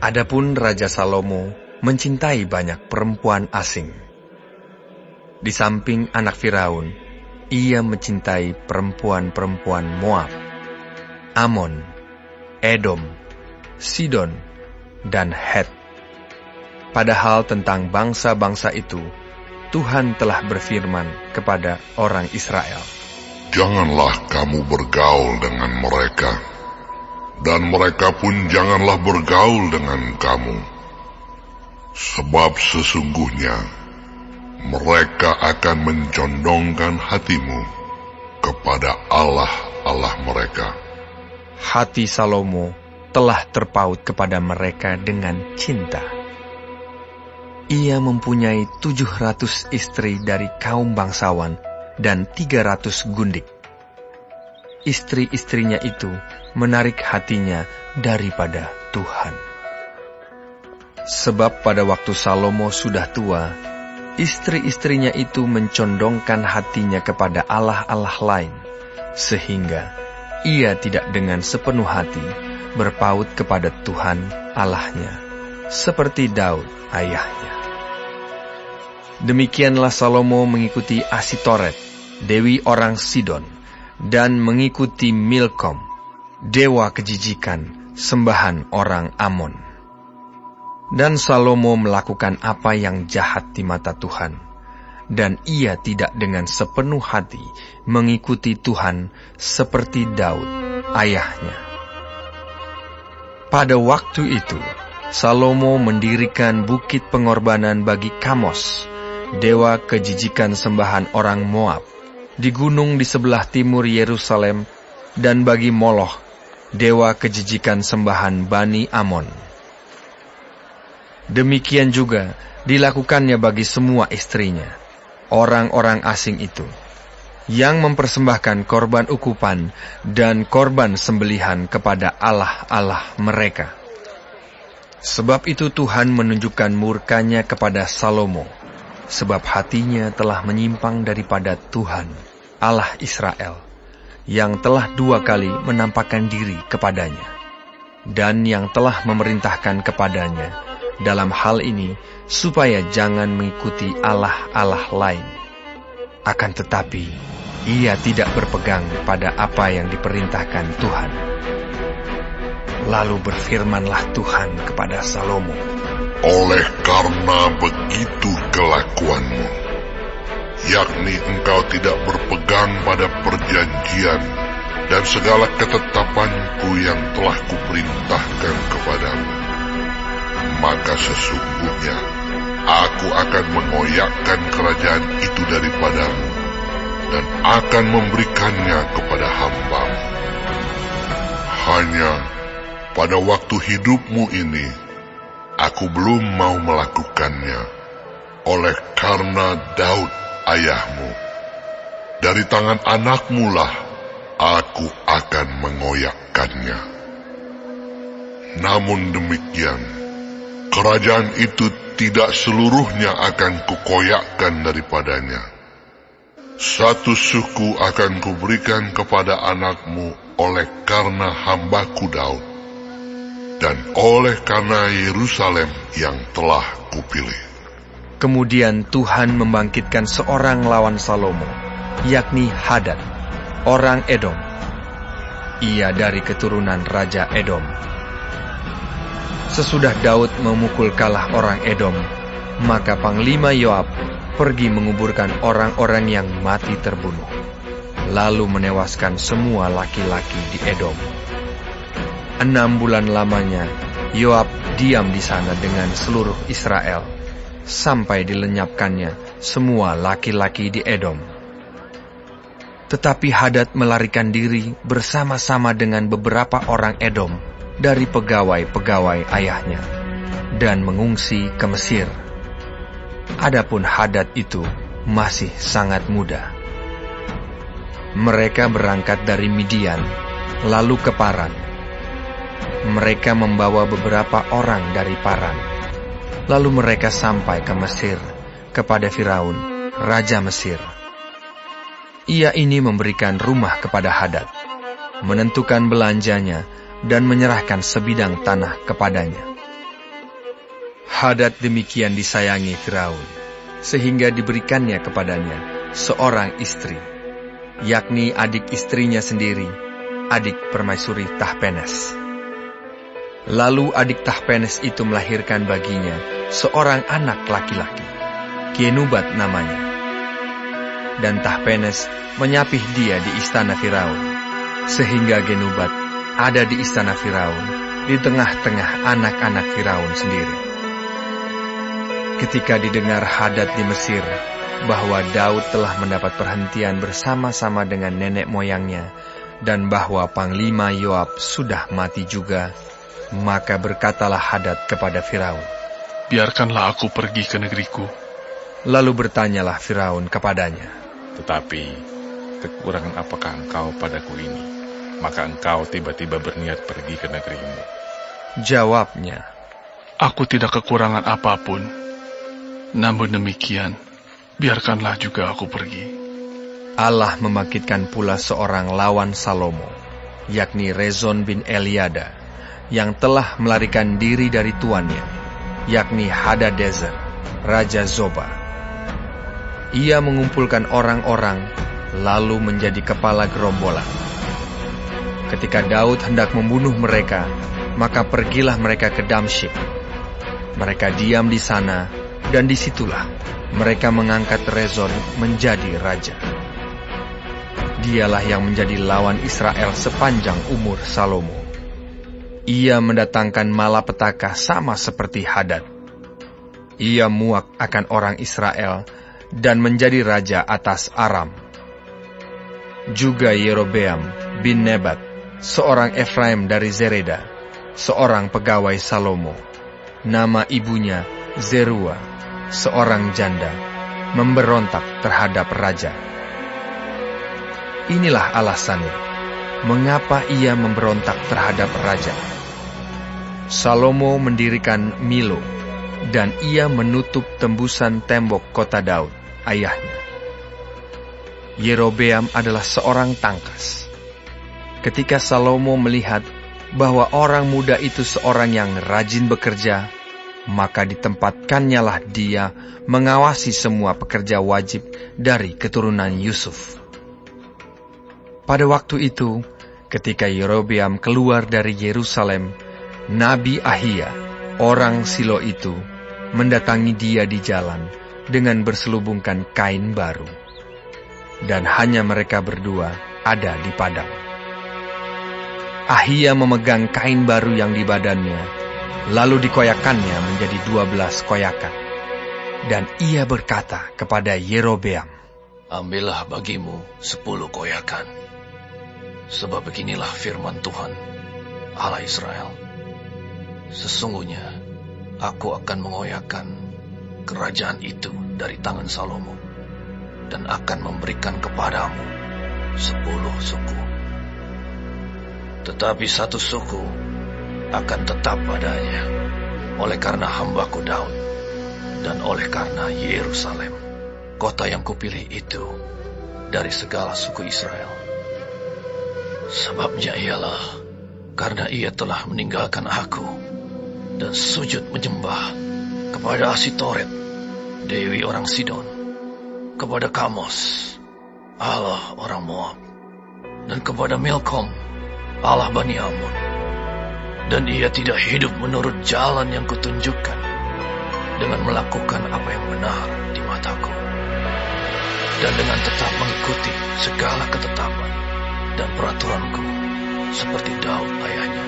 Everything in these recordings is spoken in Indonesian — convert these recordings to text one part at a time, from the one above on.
Adapun Raja Salomo mencintai banyak perempuan asing. Di samping anak Firaun, ia mencintai perempuan-perempuan Moab, Amon, Edom, Sidon, dan Het. Padahal tentang bangsa-bangsa itu, Tuhan telah berfirman kepada orang Israel, "Janganlah kamu bergaul dengan mereka, dan mereka pun janganlah bergaul dengan kamu. Sebab sesungguhnya mereka akan mencondongkan hatimu kepada Allah-Allah mereka." Hati Salomo telah terpaut kepada mereka dengan cinta. Ia mempunyai 700 istri dari kaum bangsawan dan 300 gundik. Istri-istrinya itu menarik hatinya daripada Tuhan. Sebab pada waktu Salomo sudah tua, istri-istrinya itu mencondongkan hatinya kepada Allah-Allah lain, sehingga ia tidak dengan sepenuh hati berpaut kepada Tuhan Allahnya, seperti Daud ayahnya. Demikianlah Salomo mengikuti Asitoret, dewi orang Sidon, dan mengikuti Milkom, dewa kejijikan, sembahan orang Amon. Dan Salomo melakukan apa yang jahat di mata Tuhan, dan ia tidak dengan sepenuh hati mengikuti Tuhan seperti Daud ayahnya. Pada waktu itu, Salomo mendirikan bukit pengorbanan bagi Kamos, dewa kejijikan sembahan orang Moab, di gunung di sebelah timur Yerusalem, dan bagi Moloch, dewa kejijikan sembahan Bani Amon. Demikian juga dilakukannya bagi semua istrinya, orang-orang asing itu, yang mempersembahkan korban ukupan dan korban sembelihan kepada Allah-Allah mereka. Sebab itu Tuhan menunjukkan murkanya kepada Salomo, sebab hatinya telah menyimpang daripada Tuhan, Allah Israel, yang telah 2 kali menampakkan diri kepadanya, dan yang telah memerintahkan kepadanya dalam hal ini supaya jangan mengikuti Allah-Allah lain. Akan tetapi, ia tidak berpegang pada apa yang diperintahkan Tuhan. Lalu berfirmanlah Tuhan kepada Salomo, "Oleh karena begitu kelakuanmu, yakni engkau tidak berpegang pada perjanjian dan segala ketetapanku yang telah kuperintahkan kepadamu, maka sesungguhnya aku akan mengoyakkan kerajaan itu daripadamu dan akan memberikannya kepada hambamu. Hanya pada waktu hidupmu ini, aku belum mau melakukannya, oleh karena Daud ayahmu. Dari tangan anakmu lah aku akan mengoyakkannya. Namun demikian, kerajaan itu tidak seluruhnya akan kukoyakkan daripadanya. 1 suku akan kuberikan kepada anakmu oleh karena hambaku Daud, dan oleh karena Yerusalem yang telah kupilih." Kemudian Tuhan membangkitkan seorang lawan Salomo, yakni Hadad, orang Edom. Ia dari keturunan Raja Edom. Sesudah Daud memukul kalah orang Edom, maka Panglima Yoab pergi menguburkan orang-orang yang mati terbunuh, lalu menewaskan semua laki-laki di Edom. 6 bulan lamanya Yoab diam di sana dengan seluruh Israel, sampai dilenyapkannya semua laki-laki di Edom. Tetapi Hadad melarikan diri bersama-sama dengan beberapa orang Edom dari pegawai-pegawai ayahnya, dan mengungsi ke Mesir. Adapun Hadad itu masih sangat muda. Mereka berangkat dari Midian, lalu ke Paran. Mereka membawa beberapa orang dari Paran. Lalu mereka sampai ke Mesir, kepada Firaun, Raja Mesir. Ia ini memberikan rumah kepada Hadad, menentukan belanjanya, dan menyerahkan sebidang tanah kepadanya. Hadad demikian disayangi Firaun, sehingga diberikannya kepadanya seorang istri, yakni adik istrinya sendiri, adik permaisuri Tahpenes. Lalu adik Tahpenes itu melahirkan baginya seorang anak laki-laki, Genubat namanya. Dan Tahpenes menyapih dia di istana Firaun, sehingga Genubat ada di istana Firaun, di tengah-tengah anak-anak Firaun sendiri. Ketika didengar Hadad di Mesir bahwa Daud telah mendapat perhentian bersama-sama dengan nenek moyangnya, dan bahwa Panglima Yoab sudah mati juga, maka berkatalah Hadad kepada Firaun, "Biarkanlah aku pergi ke negeriku." Lalu bertanyalah Firaun kepadanya, "Tetapi kekurangan apakah engkau padaku ini, maka engkau tiba-tiba berniat pergi ke negerimu?" Jawabnya, "Aku tidak kekurangan apapun. Namun demikian, biarkanlah juga aku pergi." Allah membangkitkan pula seorang lawan Salomo, yakni Rezon bin Eliada, yang telah melarikan diri dari tuannya, yakni Hadadezer, Raja Zoba. Ia mengumpulkan orang-orang, lalu menjadi kepala gerombolan. Ketika Daud hendak membunuh mereka, maka pergilah mereka ke Damsyik. Mereka diam di sana, dan disitulah mereka mengangkat Rezon menjadi raja. Dialah yang menjadi lawan Israel sepanjang umur Salomo. Ia mendatangkan malapetaka sama seperti Hadad. Ia muak akan orang Israel dan menjadi raja atas Aram. Juga Yerobeam bin Nebat, seorang Efraim dari Zereda, seorang pegawai Salomo, nama ibunya Zerua, seorang janda, memberontak terhadap raja. Inilah alasannya, mengapa ia memberontak terhadap raja. Salomo mendirikan Milo, dan ia menutup tembusan tembok kota Daud, ayahnya. Yerobeam adalah seorang tangkas. Ketika Salomo melihat bahwa orang muda itu seorang yang rajin bekerja, maka ditempatkannya lah dia mengawasi semua pekerja wajib dari keturunan Yusuf. Pada waktu itu, ketika Yerobeam keluar dari Yerusalem, Nabi Ahia, orang Silo itu, mendatangi dia di jalan dengan berselubungkan kain baru. Dan hanya mereka berdua ada di padang. Ahia memegang kain baru yang di badannya, lalu dikoyakannya menjadi 12 koyakan. Dan ia berkata kepada Yerobeam, "Ambillah bagimu 10 koyakan. Sebab beginilah firman Tuhan, Allah Israel. Sesungguhnya aku akan mengoyakkan kerajaan itu dari tangan Salomo, dan akan memberikan kepadamu 10 suku. Tetapi 1 suku akan tetap padanya, oleh karena hambaku Daud, dan oleh karena Yerusalem, kota yang kupilih itu dari segala suku Israel. Sebabnya ialah karena ia telah meninggalkan aku dan sujud menyembah kepada Asitoret, dewi orang Sidon, kepada Kamos, Allah orang Moab, dan kepada Milkom, Allah Bani Amun. Dan ia tidak hidup menurut jalan yang kutunjukkan, dengan melakukan apa yang benar di mataku, dan dengan tetap mengikuti segala ketetapan dan peraturanku, seperti Daud ayahnya.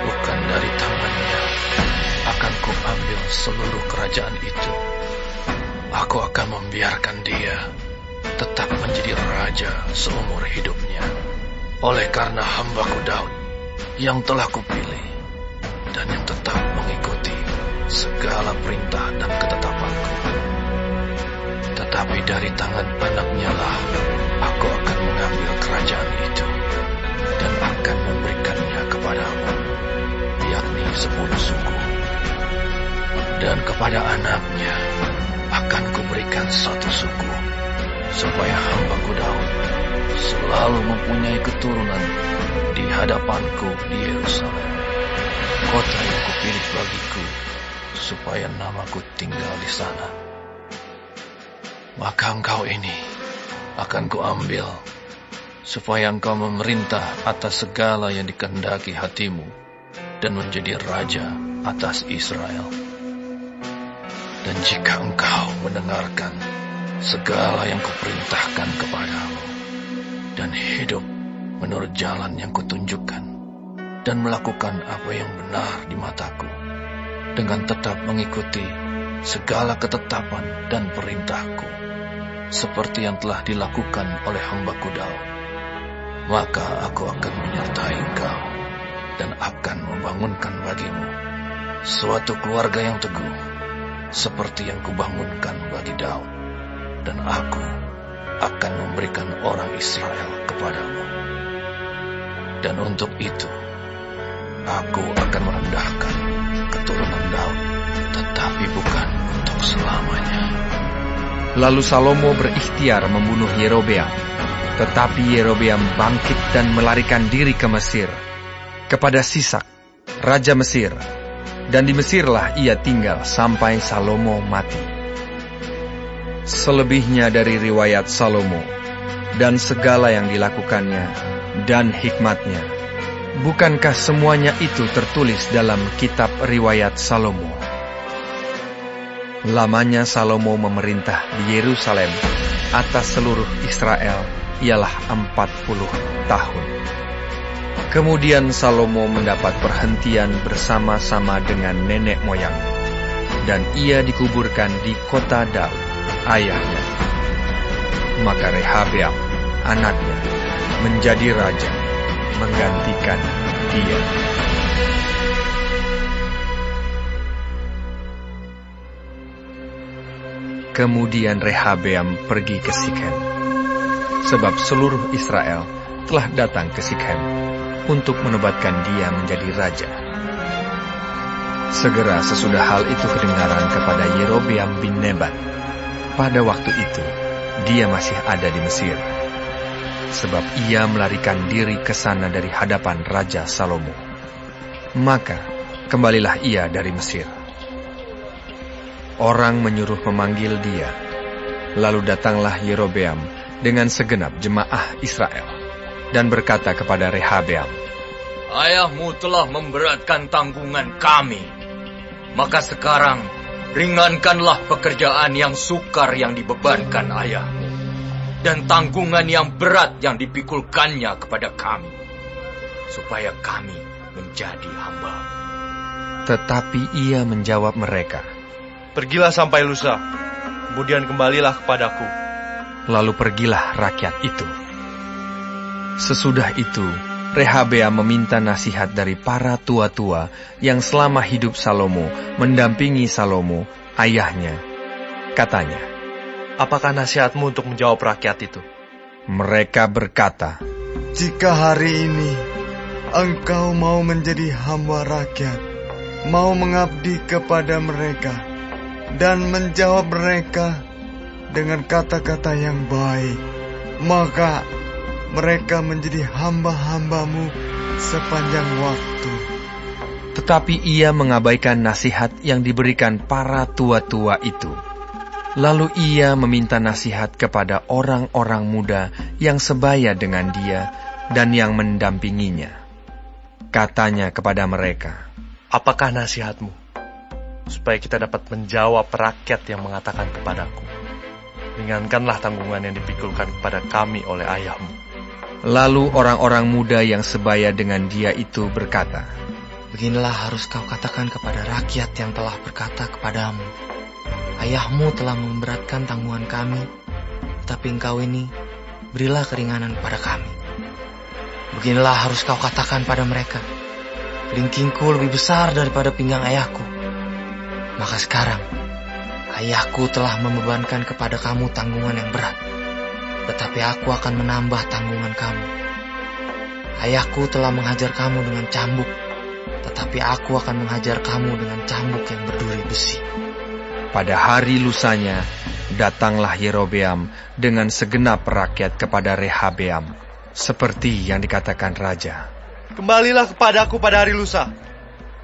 Bukan dari tangannya akan kuambil seluruh kerajaan itu. Aku akan membiarkan dia tetap menjadi raja seumur hidupnya, oleh karena hambaku Daud yang telah kupilih, dan yang tetap mengikuti segala perintah dan ketetapanku. Tetapi dari tangan anaknya lah aku akan mengambil kerajaan itu, dan akan memberikannya kepadamu, yakni 10 suku. Dan kepada anaknya akan kuberikan 1 suku, supaya hambaku Daud selalu mempunyai keturunan di hadapanku di Yerusalem, kota yang kupilih bagi bagiku supaya namaku tinggal di sana. Maka engkau ini akan kuambil, supaya engkau memerintah atas segala yang dikehendaki hatimu dan menjadi raja atas Israel. Dan jika engkau mendengarkan segala yang kuperintahkan kepadamu dan hidup menurut jalan yang kutunjukkan dan melakukan apa yang benar di mataku dengan tetap mengikuti segala ketetapan dan perintahku seperti yang telah dilakukan oleh hamba-Ku Daud, maka aku akan menyertai engkau dan akan membangunkan bagimu suatu keluarga yang teguh seperti yang kubangunkan bagi Daud, dan aku akan memberikan orang Israel kepadamu. Dan untuk itu aku akan merendahkan keturunan Daud, tetapi bukan untuk selamanya. Lalu Salomo berikhtiar membunuh Yerobeam, tetapi Yerobeam bangkit dan melarikan diri ke Mesir, kepada Sisak, raja Mesir, dan di Mesirlah ia tinggal sampai Salomo mati. Selebihnya dari riwayat Salomo dan segala yang dilakukannya dan hikmatnya, bukankah semuanya itu tertulis dalam kitab riwayat Salomo? Lamanya Salomo memerintah di Yerusalem atas seluruh Israel ialah 40 tahun. Kemudian Salomo mendapat perhentian bersama-sama dengan nenek moyang, dan ia dikuburkan di kota Daud, ayahnya. Maka Rehabeam, anaknya, menjadi raja, menggantikan dia. Kemudian Rehabeam pergi ke Sikhem, sebab seluruh Israel telah datang ke Sikhem untuk menobatkan dia menjadi raja. Segera sesudah hal itu kedengaran kepada Yerobeam bin Nebat, pada waktu itu dia masih ada di Mesir, sebab ia melarikan diri ke sana dari hadapan Raja Salomo. Maka kembalilah ia dari Mesir. Orang menyuruh memanggil dia, lalu datanglah Yerobeam dengan segenap jemaah Israel dan berkata kepada Rehabeam, "Ayahmu telah memberatkan tanggungan kami. Maka sekarang ringankanlah pekerjaan yang sukar yang dibebankan ayahmu, dan tanggungan yang berat yang dipikulkannya kepada kami, supaya kami menjadi hamba." Tetapi ia menjawab mereka, "Pergilah sampai lusa, kemudian kembalilah kepadaku." Lalu pergilah rakyat itu. Sesudah itu, Rehabeam meminta nasihat dari para tua-tua yang selama hidup Salomo mendampingi Salomo, ayahnya. Katanya, "Apakah nasihatmu untuk menjawab rakyat itu?" Mereka berkata, "Jika hari ini engkau mau menjadi hamba rakyat, mau mengabdi kepada mereka, dan menjawab mereka dengan kata-kata yang baik, maka mereka menjadi hamba-hambamu sepanjang waktu." Tetapi ia mengabaikan nasihat yang diberikan para tua-tua itu. Lalu ia meminta nasihat kepada orang-orang muda yang sebaya dengan dia dan yang mendampinginya. Katanya kepada mereka, "Apakah nasihatmu, supaya kita dapat menjawab rakyat yang mengatakan kepadaku, 'Ringankanlah tanggungan yang dipikulkan kepada kami oleh ayahmu'?" Lalu orang-orang muda yang sebaya dengan dia itu berkata, "Beginilah harus kau katakan kepada rakyat yang telah berkata kepadamu, 'Ayahmu telah memberatkan tanggungan kami, tapi engkau ini berilah keringanan kepada kami.' Beginilah harus kau katakan pada mereka, 'Kelingkingku lebih besar daripada pinggang ayahku. Maka sekarang ayahku telah membebankan kepada kamu tanggungan yang berat, tetapi aku akan menambah tanggungan kamu. Ayahku telah menghajar kamu dengan cambuk, tetapi aku akan menghajar kamu dengan cambuk yang berduri besi." Pada hari lusanya, datanglah Yerobeam dengan segenap rakyat kepada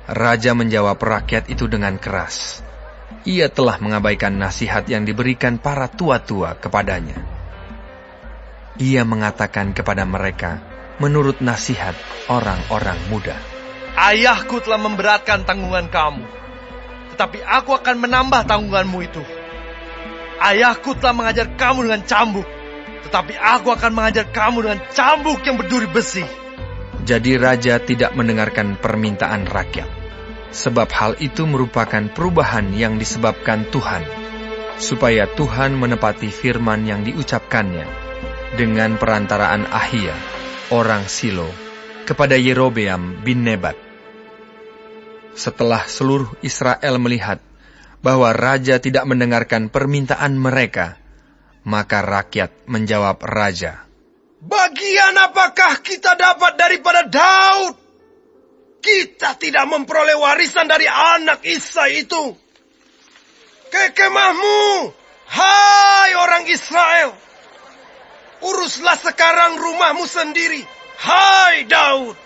Raja menjawab rakyat itu dengan keras. Ia telah mengabaikan nasihat yang diberikan para tua-tua kepadanya. Ia mengatakan kepada mereka menurut nasihat orang-orang muda. Ayahku telah memberatkan tanggungan kamu, tetapi aku akan menambah tanggunganmu itu. Ayahku telah mengajar kamu dengan cambuk, tetapi aku akan mengajar kamu dengan cambuk yang berduri besi. Jadi raja tidak mendengarkan permintaan rakyat, sebab hal itu merupakan perubahan yang disebabkan Tuhan, supaya Tuhan menepati firman yang diucapkannya dengan perantaraan Ahia, orang Silo, kepada Yerobeam bin Nebat. Setelah seluruh Israel melihat bahwa raja tidak mendengarkan permintaan mereka, maka rakyat menjawab raja, "Bagian apakah kita dapat daripada Daud? Kita tidak memperoleh warisan dari anak Isai itu. Ke kemahmu, hai orang Israel. Uruslah sekarang rumahmu sendiri, hai Daud."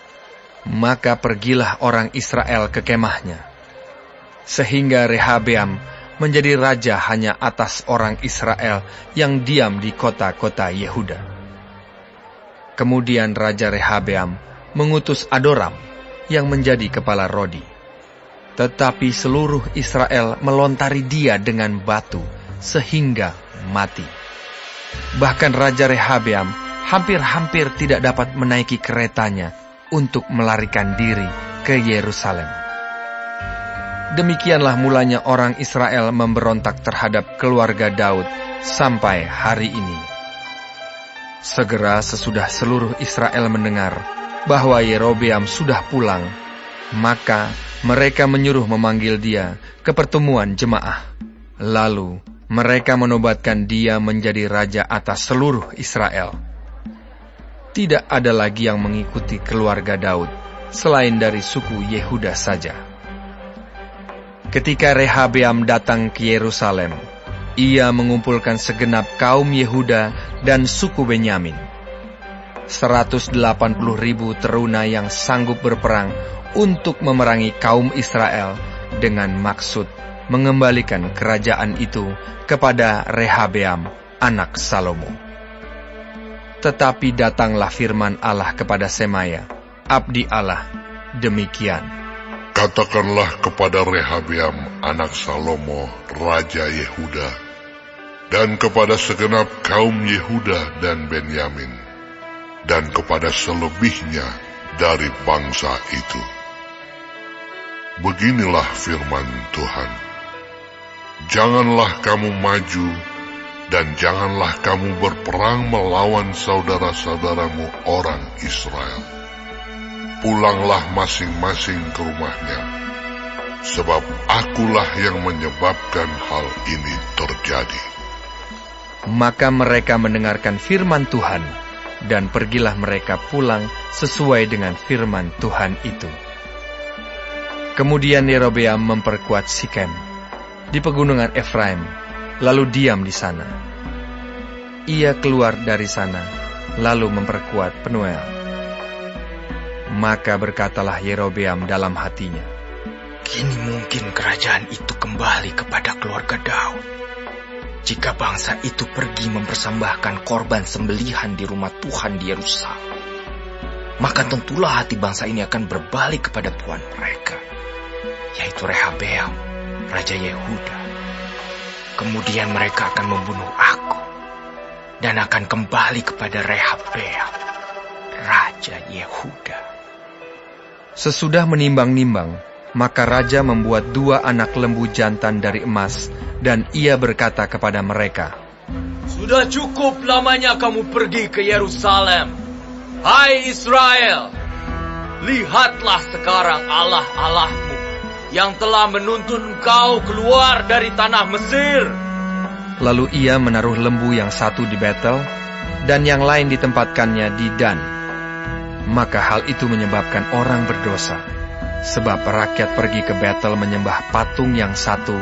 Maka pergilah orang Israel ke kemahnya, sehingga Rehabeam menjadi raja hanya atas orang Israel yang diam di kota-kota Yehuda. Kemudian Raja Rehabeam mengutus Adoram yang menjadi kepala Rodi. Tetapi seluruh Israel melontari dia dengan batu sehingga mati. Bahkan Raja Rehabeam hampir-hampir tidak dapat menaiki keretanya untuk melarikan diri ke Yerusalem. Demikianlah mulanya orang Israel memberontak terhadap keluarga Daud sampai hari ini. Segera sesudah seluruh Israel mendengar bahwa Yerobeam sudah pulang, maka mereka menyuruh memanggil dia ke pertemuan jemaah. Lalu mereka menobatkan dia menjadi raja atas seluruh Israel. Tidak ada lagi yang mengikuti keluarga Daud selain dari suku Yehuda saja. Ketika Rehabeam datang ke Yerusalem, ia mengumpulkan segenap kaum Yehuda dan suku Benyamin. 180.000 teruna yang sanggup berperang untuk memerangi kaum Israel dengan maksud mengembalikan kerajaan itu kepada Rehabeam, anak Salomo. Tetapi datanglah firman Allah kepada Semaya, abdi Allah, demikian. Katakanlah kepada Rehabeam, anak Salomo, Raja Yehuda, dan kepada segenap kaum Yehuda dan Benyamin, dan kepada selebihnya dari bangsa itu. Beginilah firman Tuhan. Janganlah kamu maju, dan janganlah kamu berperang melawan saudara-saudaramu orang Israel. Pulanglah masing-masing ke rumahnya, sebab akulah yang menyebabkan hal ini terjadi. Maka mereka mendengarkan firman Tuhan, dan pergilah mereka pulang sesuai dengan firman Tuhan itu. Kemudian Yerobeam memperkuat Sikem di pegunungan Efraim, lalu diam di sana. Ia keluar dari sana, lalu memperkuat Penuel. Maka berkatalah Yerobeam dalam hatinya, "Kini mungkin kerajaan itu kembali kepada keluarga Daud. Jika bangsa itu pergi mempersembahkan korban sembelihan di rumah Tuhan di Yerusalem, maka tentulah hati bangsa ini akan berbalik kepada Tuhan mereka, yaitu Rehabeam, Raja Yehuda. Kemudian mereka akan membunuh aku, dan akan kembali kepada Rehabeam, Raja Yehuda." Sesudah menimbang-nimbang, maka raja membuat 2 anak lembu jantan dari emas, dan ia berkata kepada mereka, "Sudah cukup lamanya kamu pergi ke Yerusalem. Hai Israel, lihatlah sekarang Allah-Allahmu yang telah menuntun engkau keluar dari tanah Mesir." Lalu ia menaruh lembu yang satu di Betel, dan yang lain ditempatkannya di Dan. Maka hal itu menyebabkan orang berdosa, sebab rakyat pergi ke Betel menyembah patung yang satu,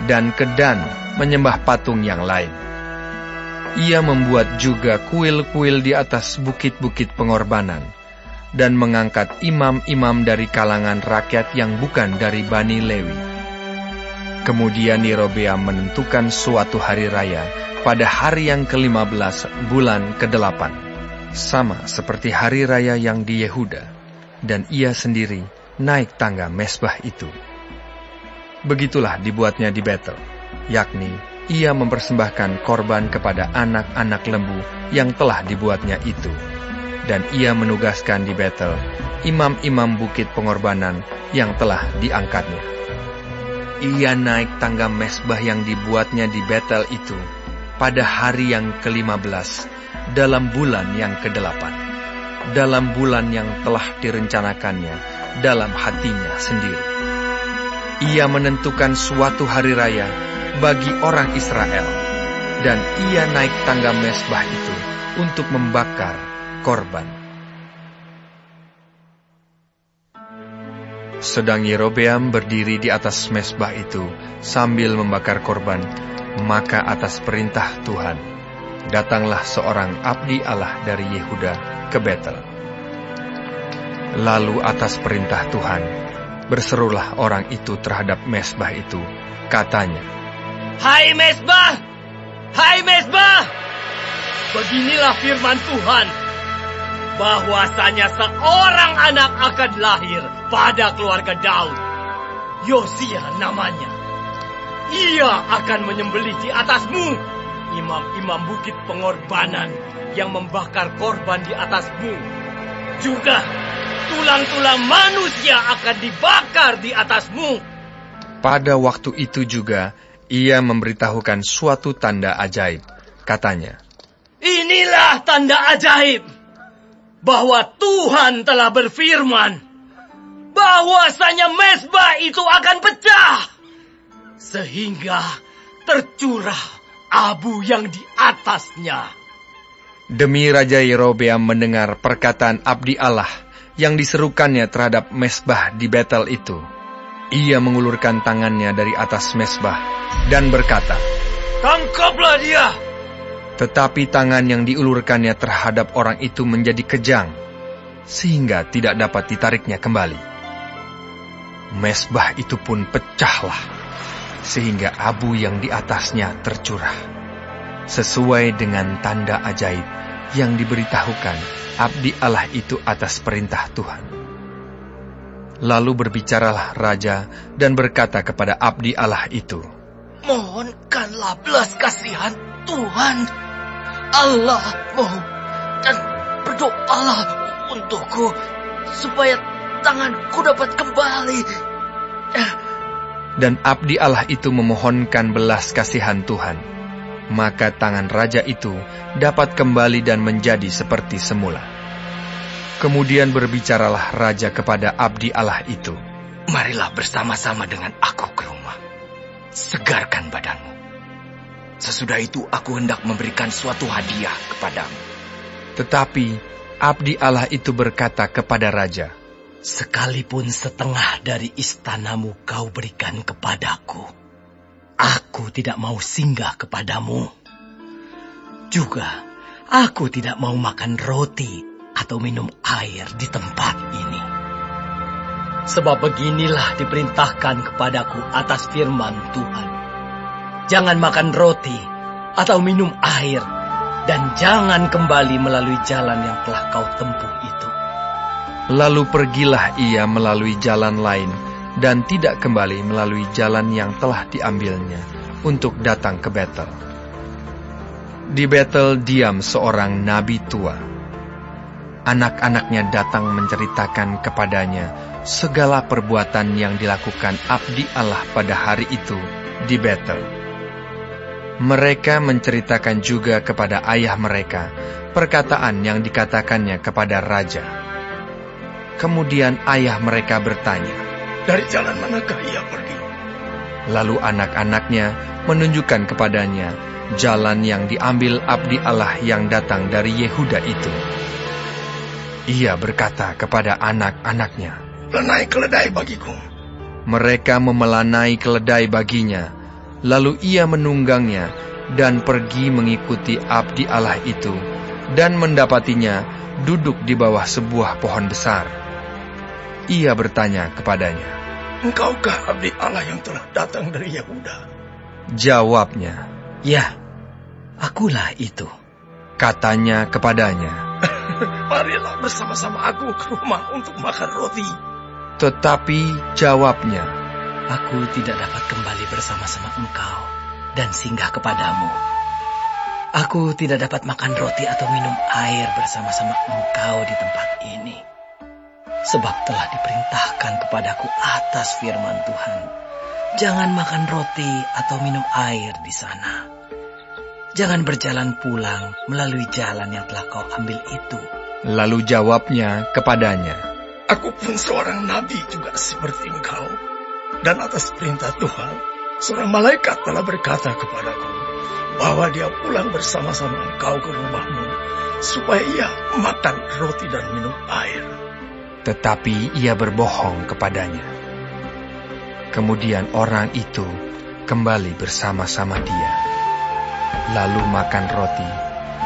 dan ke Dan menyembah patung yang lain. Ia membuat juga kuil-kuil di atas bukit-bukit pengorbanan, dan mengangkat imam-imam dari kalangan rakyat yang bukan dari Bani Lewi. Kemudian Yerobeam menentukan suatu hari raya pada hari yang ke-15 bulan ke-8, sama seperti hari raya yang di Yehuda, dan ia sendiri naik tangga mezbah itu. Begitulah dibuatnya di Betel, yakni ia mempersembahkan korban kepada anak-anak lembu yang telah dibuatnya itu. Dan ia menugaskan di Betel imam-imam bukit pengorbanan yang telah diangkatnya. Ia naik tangga mezbah yang dibuatnya di Betel itu pada hari yang ke-15 dalam bulan yang ke-8, dalam bulan yang telah direncanakannya dalam hatinya sendiri. Ia menentukan suatu hari raya bagi orang Israel, dan ia naik tangga mezbah itu untuk membakar korban. Sedang Yerobeam berdiri di atas mezbah itu sambil membakar korban, maka atas perintah Tuhan, datanglah seorang abdi Allah dari Yehuda ke Betel. Lalu atas perintah Tuhan, berserulah orang itu terhadap mezbah itu, katanya, Hai mezbah! Hai mezbah! Beginilah firman Tuhan, bahwasanya seorang anak akan lahir pada keluarga Daud. Yosia namanya. Ia akan menyembelih di atasmu imam-imam bukit pengorbanan yang membakar korban di atasmu. Juga tulang-tulang manusia akan dibakar di atasmu. Pada waktu itu juga ia memberitahukan suatu tanda ajaib. Katanya, Inilah tanda ajaib, bahwa Tuhan telah berfirman, bahwasanya mezbah itu akan pecah, sehingga tercurah abu yang di atasnya. Demi Raja Yerobeam mendengar perkataan abdi Allah yang diserukannya terhadap mezbah di Betel itu, ia mengulurkan tangannya dari atas mezbah dan berkata, Tangkaplah dia! Tetapi tangan yang diulurkannya terhadap orang itu menjadi kejang, sehingga tidak dapat ditariknya kembali. Mezbah itu pun pecahlah, sehingga abu yang di atasnya tercurah, sesuai dengan tanda ajaib yang diberitahukan abdi Allah itu atas perintah Tuhan. Lalu berbicaralah raja dan berkata kepada abdi Allah itu, Mohonkanlah belas kasihan Tuhan Allahmu, dan berdoalah untukku, supaya tanganku dapat kembali. Dan abdi Allah itu memohonkan belas kasihan Tuhan. Maka tangan raja itu dapat kembali dan menjadi seperti semula. Kemudian berbicaralah raja kepada abdi Allah itu, Marilah bersama-sama dengan aku ke rumah. Segarkan badanmu. Sesudah itu aku hendak memberikan suatu hadiah kepadamu. Tetapi abdi Allah itu berkata kepada raja, Sekalipun setengah dari istanamu kau berikan kepadaku, aku tidak mau singgah kepadamu. Juga aku tidak mau makan roti atau minum air di tempat ini. Sebab beginilah diperintahkan kepadaku atas firman Tuhan. Jangan makan roti atau minum air, dan jangan kembali melalui jalan yang telah kau tempuh itu. Lalu pergilah ia melalui jalan lain, dan tidak kembali melalui jalan yang telah diambilnya untuk datang ke Betel. Di Betel diam seorang nabi tua. Anak-anaknya datang menceritakan kepadanya segala perbuatan yang dilakukan abdi Allah pada hari itu di Betel. Mereka menceritakan juga kepada ayah mereka perkataan yang dikatakannya kepada raja. Kemudian ayah mereka bertanya, Dari jalan manakah ia pergi? Lalu anak-anaknya menunjukkan kepadanya jalan yang diambil abdi Allah yang datang dari Yehuda itu. Ia berkata kepada anak-anaknya, Lanai keledai bagiku. Mereka memelanai keledai baginya. Lalu ia menunggangnya dan pergi mengikuti abdi Allah itu, dan mendapatinya duduk di bawah sebuah pohon besar. Ia bertanya kepadanya, "Engkaukah abdi Allah yang telah datang dari Yehuda?" Jawabnya, "Ya, akulah itu." Katanya kepadanya, "Marilah bersama-sama aku ke rumah untuk makan roti." Tetapi jawabnya, "Aku tidak dapat kembali bersama-sama engkau dan singgah kepadamu. Aku tidak dapat makan roti atau minum air bersama-sama engkau di tempat ini. Sebab telah diperintahkan kepadaku atas firman Tuhan, jangan makan roti atau minum air di sana. Jangan berjalan pulang melalui jalan yang telah kau ambil itu." Lalu jawabnya kepadanya, "Aku pun seorang nabi juga seperti engkau. Dan atas perintah Tuhan, seorang malaikat telah berkata kepadaku bahwa dia pulang bersama-sama engkau ke rumahmu, supaya ia makan roti dan minum air." Tetapi ia berbohong kepadanya. Kemudian orang itu kembali bersama-sama dia, lalu makan roti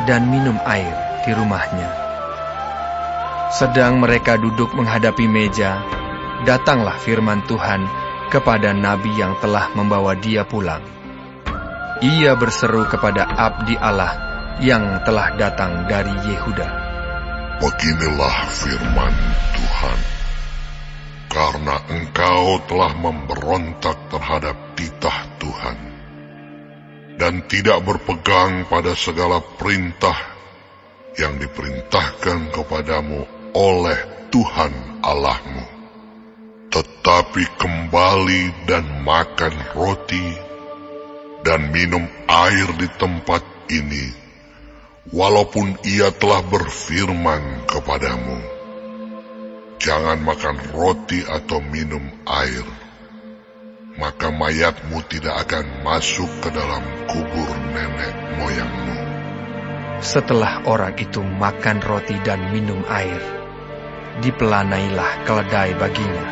dan minum air di rumahnya. Sedang mereka duduk menghadapi meja, datanglah firman Tuhan kepada nabi yang telah membawa dia pulang. Ia berseru kepada abdi Allah yang telah datang dari Yehuda, "Beginilah firman Tuhan, karena engkau telah memberontak terhadap titah Tuhan, dan tidak berpegang pada segala perintah yang diperintahkan kepadamu oleh Tuhan Allahmu, tetapi kembali dan makan roti dan minum air di tempat ini, walaupun ia telah berfirman kepadamu, jangan makan roti atau minum air, maka mayatmu tidak akan masuk ke dalam kubur nenek moyangmu." Setelah orang itu makan roti dan minum air, dipelanailah keledai baginya.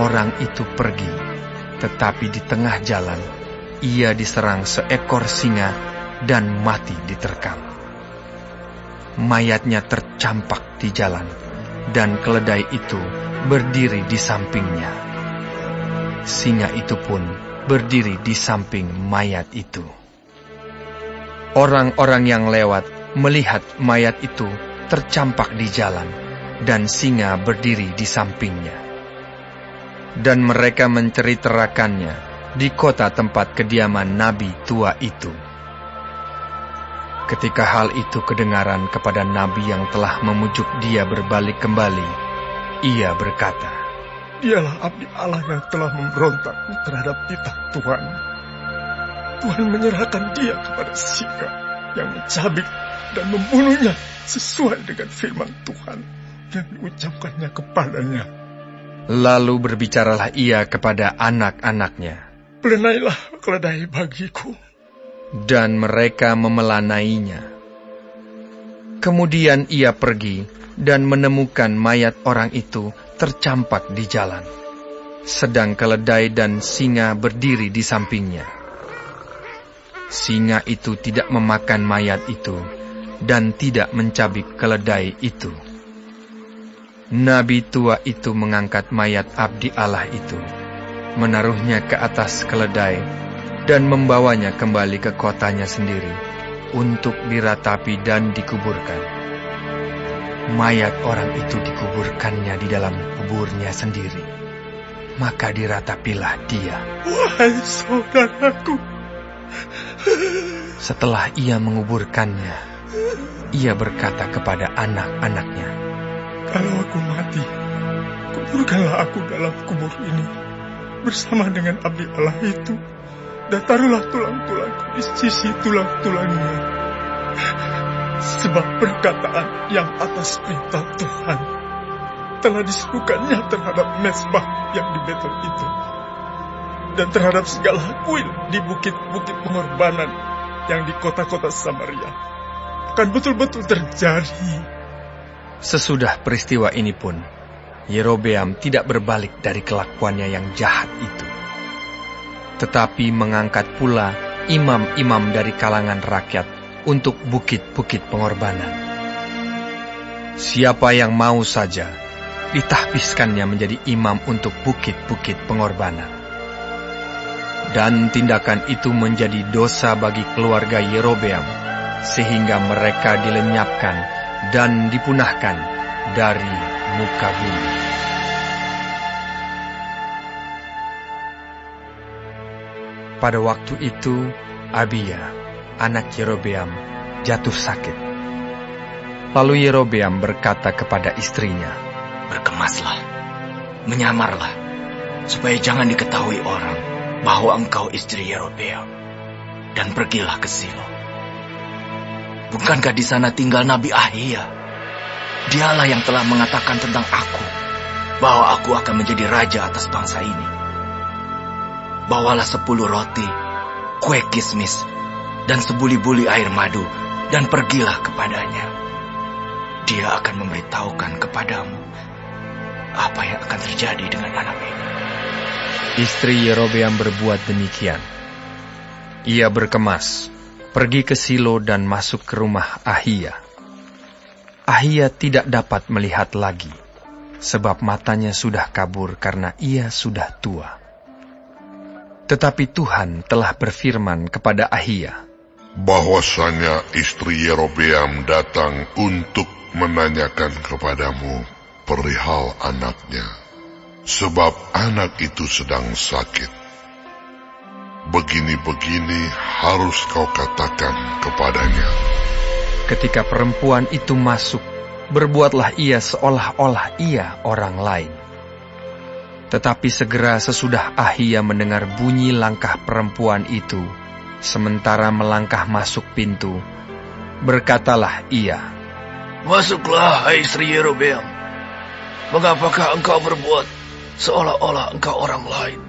Orang itu pergi, tetapi di tengah jalan ia diserang seekor singa dan mati diterkam. Mayatnya tercampak di jalan, dan keledai itu berdiri di sampingnya. Singa itu pun berdiri di samping mayat itu. Orang-orang yang lewat melihat mayat itu tercampak di jalan, dan singa berdiri di sampingnya. Dan mereka menceritakannya di kota tempat kediaman nabi tua itu. Ketika hal itu kedengaran kepada nabi yang telah memujuk dia berbalik kembali, ia berkata, "Dialah abdi Allah yang telah memberontak terhadap titah Tuhan. Tuhan menyerahkan dia kepada singa yang mencabik dan membunuhnya sesuai dengan firman Tuhan yang diucapkannya kepadanya." Lalu berbicaralah ia kepada anak-anaknya, "Pelenailah keledai bagiku." Dan mereka memelanainya. Kemudian ia pergi dan menemukan mayat orang itu tercampak di jalan, sedang keledai dan singa berdiri di sampingnya. Singa itu tidak memakan mayat itu dan tidak mencabik keledai itu. Nabi tua itu mengangkat mayat abdi Allah itu, menaruhnya ke atas keledai, dan membawanya kembali ke kotanya sendiri untuk diratapi dan dikuburkan. Mayat orang itu dikuburkannya di dalam kuburnya sendiri, maka diratapilah dia. "Wahai saudaraku!" Setelah ia menguburkannya, ia berkata kepada anak-anaknya, "Kalau aku mati, kuburkanlah aku dalam kubur ini bersama dengan abdi Allah itu, dan taruhlah tulang-tulangku di sisi tulang-tulangnya. Sebab perkataan yang atas perintah Tuhan telah disuruhkannya terhadap mezbah yang di Betel itu, dan terhadap segala kuil di bukit-bukit pengorbanan yang di kota-kota Samaria, akan betul-betul terjadi." Sesudah peristiwa ini pun, Yerobeam tidak berbalik dari kelakuannya yang jahat itu, tetapi mengangkat pula imam-imam dari kalangan rakyat untuk bukit-bukit pengorbanan. Siapa yang mau saja, ditahbiskannya menjadi imam untuk bukit-bukit pengorbanan. Dan tindakan itu menjadi dosa bagi keluarga Yerobeam, sehingga mereka dilenyapkan dan dipunahkan dari muka bumi. Pada waktu itu, Abia, anak Yerobeam, jatuh sakit. Lalu Yerobeam berkata kepada istrinya, "Berkemaslah, menyamarlah, supaya jangan diketahui orang bahwa engkau istri Yerobeam, dan pergilah ke Silo. Bukankah di sana tinggal Nabi Ahia? Dialah yang telah mengatakan tentang aku, bahwa aku akan menjadi raja atas bangsa ini. Bawalah 10 roti, kue kismis, dan sebuli-buli air madu, dan pergilah kepadanya. Dia akan memberitahukan kepadamu apa yang akan terjadi dengan anak ini." Istri Yerobeam berbuat demikian. Ia berkemas, pergi ke Silo dan masuk ke rumah Ahia. Ahia tidak dapat melihat lagi, sebab matanya sudah kabur karena ia sudah tua. Tetapi Tuhan telah berfirman kepada Ahia, bahwasanya istri Yerobeam datang untuk menanyakan kepadamu perihal anaknya, sebab anak itu sedang sakit. Begini-begini harus kau katakan kepadanya. Ketika perempuan itu masuk, berbuatlah ia seolah-olah ia orang lain. Tetapi segera sesudah Ahia mendengar bunyi langkah perempuan itu, sementara melangkah masuk pintu, berkatalah ia, "Masuklah, hai istri Yerobeam. Mengapakah engkau berbuat seolah-olah engkau orang lain?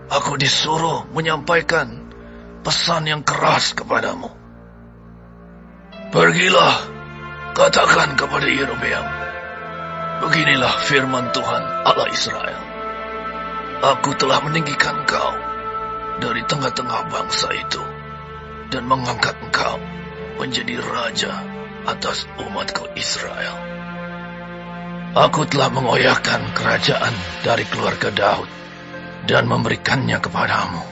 Aku disuruh menyampaikan pesan yang keras kepadamu. Pergilah, katakan kepada Yerobeam, beginilah firman Tuhan Allah Israel. Aku telah meninggikan engkau dari tengah-tengah bangsa itu dan mengangkat engkau menjadi raja atas umatku Israel. Aku telah mengoyakkan kerajaan dari keluarga Daud dan memberikannya kepadamu.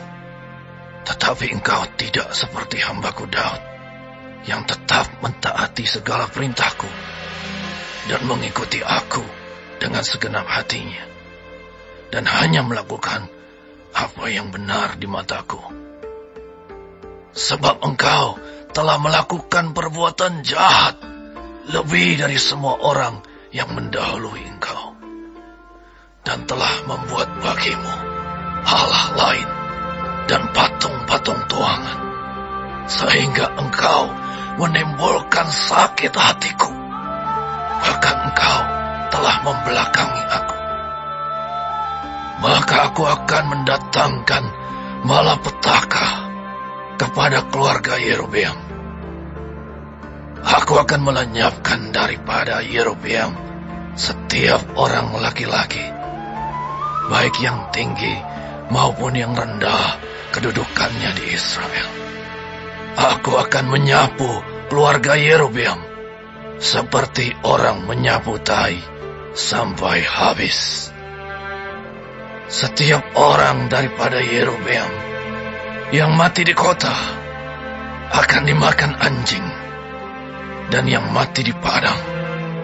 Tetapi engkau tidak seperti hambaku Daud, yang tetap mentaati segala perintahku dan mengikuti aku dengan segenap hatinya, dan hanya melakukan apa yang benar di mataku. Sebab engkau telah melakukan perbuatan jahat lebih dari semua orang yang mendahului engkau, dan telah membuat bagimu Allah lain dan patung-patung tuangan, sehingga engkau menimbulkan sakit hatiku. Bahkan engkau telah membelakangi aku. Maka aku akan mendatangkan malapetaka kepada keluarga Yerobeam. Aku akan melenyapkan daripada Yerobeam setiap orang laki-laki, baik yang tinggi maupun yang rendah kedudukannya di Israel. Aku akan menyapu keluarga Yerobeam seperti orang menyapu tai sampai habis. Setiap orang daripada Yerobeam yang mati di kota akan dimakan anjing, dan yang mati di padang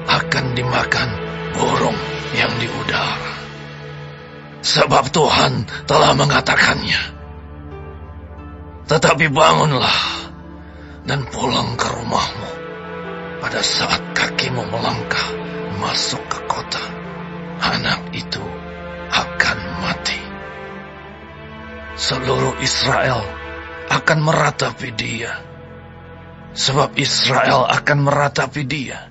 akan dimakan burung yang di udara. Sebab Tuhan telah mengatakannya. Tetapi bangunlah dan pulang ke rumahmu pada saat kakimu melangkah masuk ke kota. Anak itu akan mati. Seluruh Israel akan meratapi dia, sebab Israel akan meratapi dia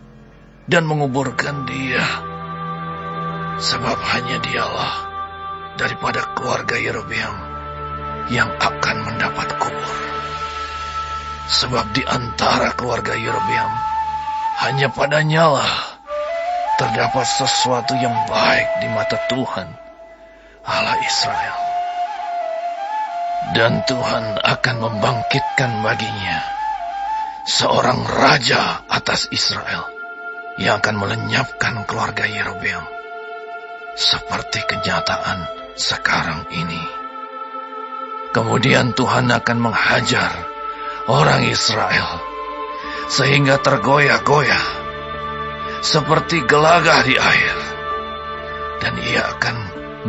dan menguburkan dia, sebab hanya dialah daripada keluarga Yerobeam yang akan mendapat kubur. Sebab di antara keluarga Yerobeam hanya padanyalah terdapat sesuatu yang baik di mata Tuhan Allah Israel. Dan Tuhan akan membangkitkan baginya seorang raja atas Israel, yang akan melenyapkan keluarga Yerobeam, seperti kenyataan sekarang ini. Kemudian Tuhan akan menghajar orang Israel sehingga tergoyah-goyah seperti gelagah di air, dan Ia akan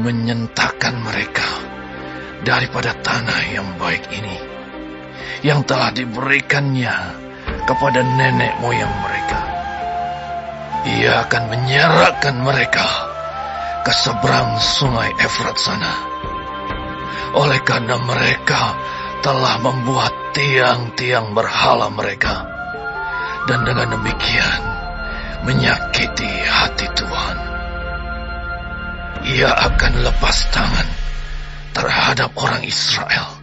menyentakkan mereka daripada tanah yang baik ini, yang telah diberikannya kepada nenek moyang mereka. Ia akan menyerahkan mereka ke seberang sungai Efrat sana, oleh karena mereka telah membuat tiang-tiang berhala mereka, dan dengan demikian menyakiti hati Tuhan. Ia akan lepas tangan terhadap orang Israel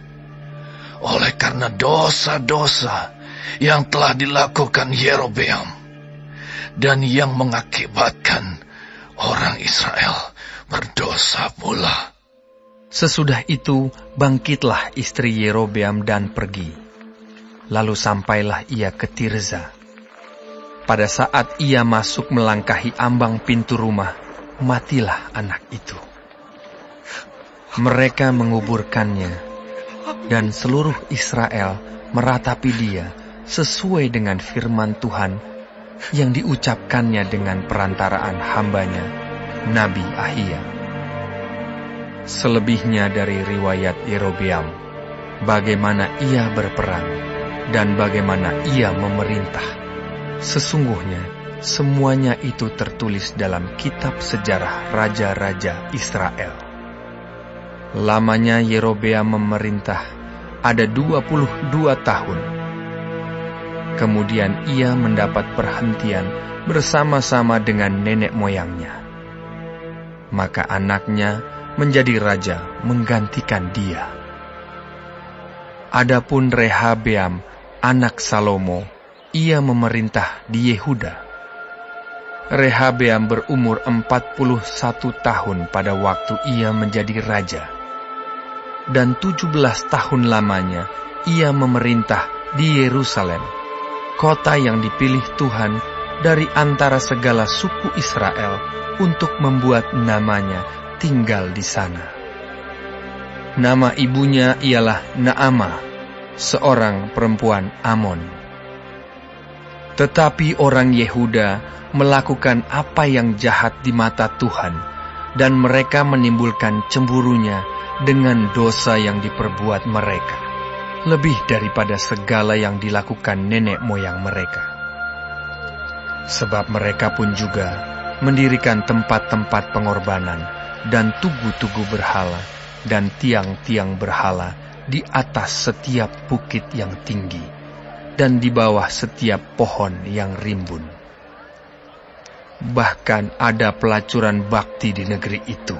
oleh karena dosa-dosa yang telah dilakukan Yerobeam, dan yang mengakibatkan orang Israel berdosa pula. Sesudah itu bangkitlah istri Yerobeam dan pergi. Lalu sampailah ia ke Tirza. Pada saat ia masuk melangkahi ambang pintu rumah, matilah anak itu. Mereka menguburkannya, dan seluruh Israel meratapi dia sesuai dengan firman Tuhan yang diucapkannya dengan perantaraan hambanya, Nabi Ahia. Selebihnya dari riwayat Yerobeam, bagaimana ia berperang dan bagaimana ia memerintah, sesungguhnya semuanya itu tertulis dalam kitab sejarah raja-raja Israel. Lamanya Yerobeam memerintah ada 22 tahun. Kemudian ia mendapat perhentian bersama-sama dengan nenek moyangnya. Maka anaknya menjadi raja menggantikan dia. Adapun Rehabeam, anak Salomo, ia memerintah di Yehuda. Rehabeam berumur 41 tahun pada waktu ia menjadi raja. Dan 17 tahun lamanya ia memerintah di Yerusalem, kota yang dipilih Tuhan dari antara segala suku Israel untuk membuat namanya tinggal di sana. Nama ibunya ialah Naamah, seorang perempuan Amon. Tetapi orang Yehuda melakukan apa yang jahat di mata Tuhan, dan mereka menimbulkan cemburunya dengan dosa yang diperbuat mereka, lebih daripada segala yang dilakukan nenek moyang mereka. Sebab mereka pun juga mendirikan tempat-tempat pengorbanan dan tugu-tugu berhala dan tiang-tiang berhala di atas setiap bukit yang tinggi dan di bawah setiap pohon yang rimbun. Bahkan ada pelacuran bakti di negeri itu.